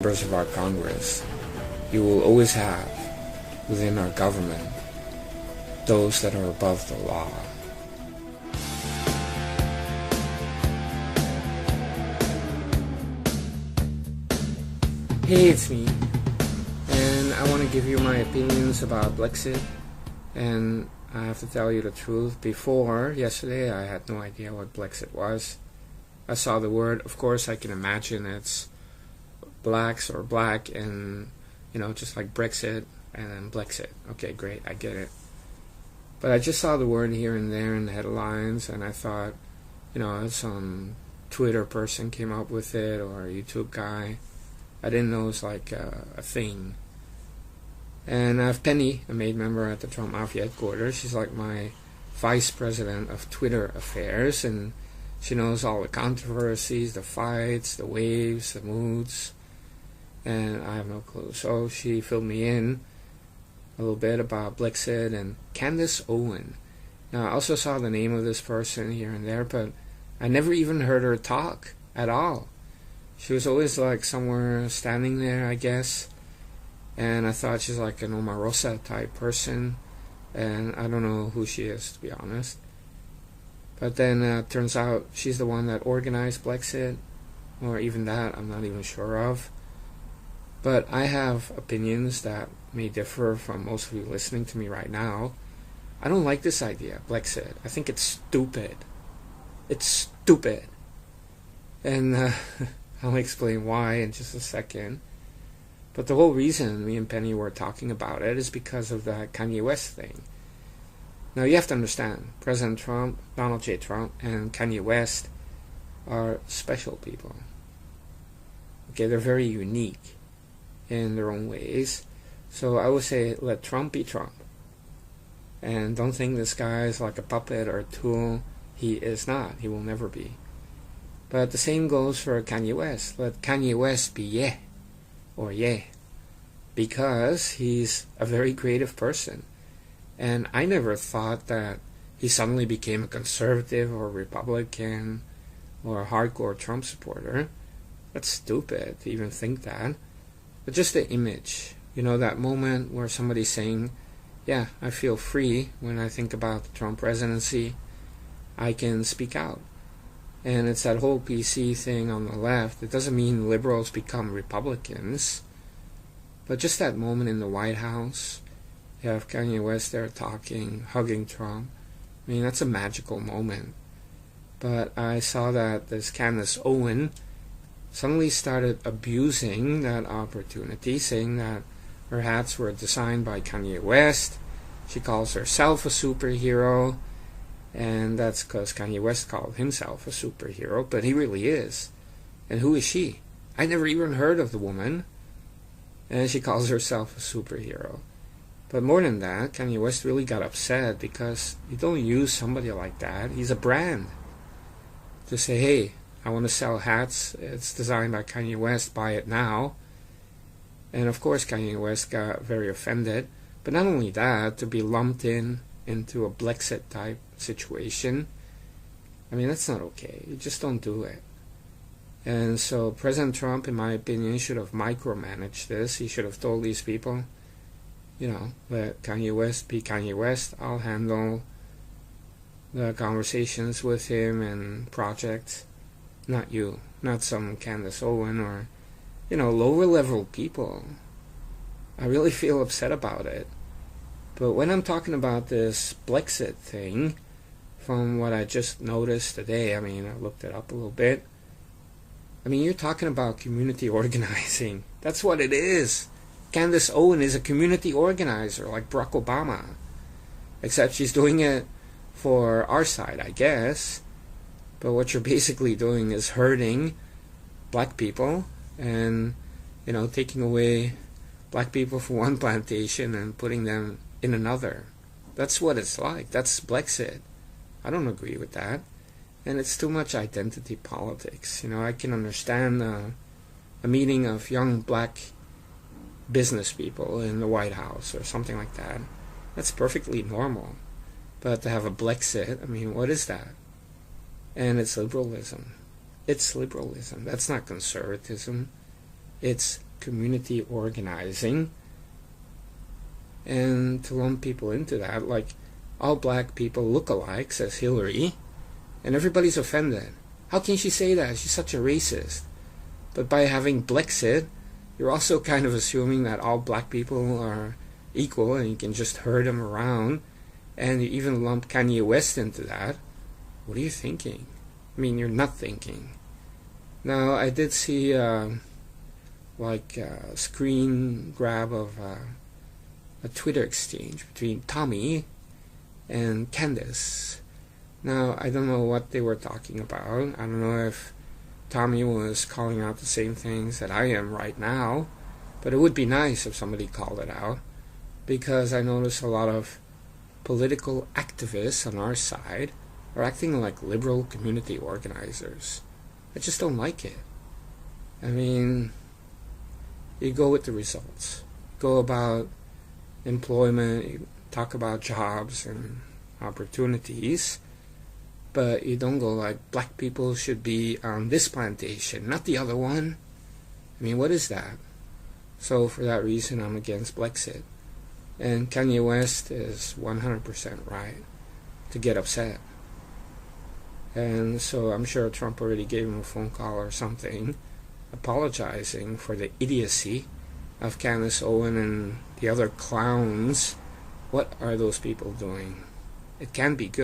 members of our Congress, you will always have, within our government, those that are above the law. Hey, it's me, and I want to give you my opinions about Blexit, and I have to tell you the truth. Yesterday, I had no idea what Blexit was. I saw the word. Of course, I can imagine it's blacks or black, and just like Brexit and then Blexit. Okay, great, I get it. But I just saw the word here and there in the headlines, and I thought, some Twitter person came up with it or a YouTube guy. I didn't know it was like a thing. And I have Penny, a maid member at the Trump MAFIA headquarters. She's like my vice president of Twitter affairs, and she knows all the controversies, the fights, the waves, the moods, and I have no clue. So she filled me in a little bit about Blexit and Candace Owen. Now, I also saw the name of this person here and there, but I never even heard her talk at all. She was always like somewhere standing there, I guess, and I thought she's like an Omarosa type person, and I don't know who she is, to be honest. But then turns out she's the one that organized Blexit, or even that, I'm not even sure of. But I have opinions that may differ from most of you listening to me right now. I don't like this idea, Blexit. I think it's stupid. It's stupid. And I'll explain why in just a second. But the whole reason me and Penny were talking about it is because of that Kanye West thing. Now, you have to understand, President Trump, Donald J. Trump, and Kanye West are special people. Okay, they're very unique in their own ways. So I would say, let Trump be Trump. And don't think this guy is like a puppet or a tool. He is not. He will never be. But the same goes for Kanye West. Let Kanye West be yeah, or yeah, because he's a very creative person. And I never thought that he suddenly became a conservative or Republican or a hardcore Trump supporter. That's stupid to even think that. But just the image, that moment where somebody's saying, yeah, I feel free when I think about the Trump presidency, I can speak out. And it's that whole PC thing on the left. It doesn't mean liberals become Republicans, but just that moment in the White House, you have Kanye West there talking, hugging Trump. I mean, that's a magical moment. But I saw that this Candace Owen suddenly started abusing that opportunity, saying that her hats were designed by Kanye West. She calls herself a superhero, and that's because Kanye West called himself a superhero, but he really is. And who is she? I never even heard of the woman, and she calls herself a superhero. But more than that, Kanye West really got upset because you don't use somebody like that. He's a brand. Just say, hey, I want to sell hats. It's designed by Kanye West. Buy it now. And of course, Kanye West got very offended. But not only that, to be lumped into a Blexit type situation, I mean, that's not okay. You just don't do it. And so President Trump, in my opinion, should have micromanaged this. He should have told these people, let Kanye West be Kanye West. I'll handle the conversations with him and projects. Not you. Not some Candace Owen or, lower level people. I really feel upset about it. But when I'm talking about this Blexit thing, from what I just noticed today, I looked it up a little bit. You're talking about community organizing. That's what it is. Candace Owen is a community organizer, like Barack Obama. Except she's doing it for our side, I guess. But what you're basically doing is hurting black people and, taking away black people from one plantation and putting them in another. That's what it's like. That's Blexit. I don't agree with that. And it's too much identity politics. I can understand a meeting of young black business people in the White House or something like that. That's perfectly normal. But to have a Blexit, what is that? And it's liberalism. It's liberalism. That's not conservatism. It's community organizing, and to lump people into that, like all black people look alike, says Hillary, and everybody's offended. How can she say that? She's such a racist. But by having blexit, you're also kind of assuming that all black people are equal and you can just herd them around, and you even lump Kanye West into that. What are you thinking? I mean, you're not thinking. Now, I did see like a screen grab of a Twitter exchange between Tommy and Candace. Now, I don't know what they were talking about. I don't know if Tommy was calling out the same things that I am right now, but it would be nice if somebody called it out, because I notice a lot of political activists on our side are acting like liberal community organizers. I just don't like it. I mean, you go with the results. Go about employment, you talk about jobs and opportunities, but you don't go like, black people should be on this plantation, not the other one. I mean, what is that? So for that reason, I'm against blexit. And Kanye West is 100% right to get upset. And so I'm sure Trump already gave him a phone call or something, apologizing for the idiocy of Candace, Owen, and the other clowns. What are those people doing? It can be good.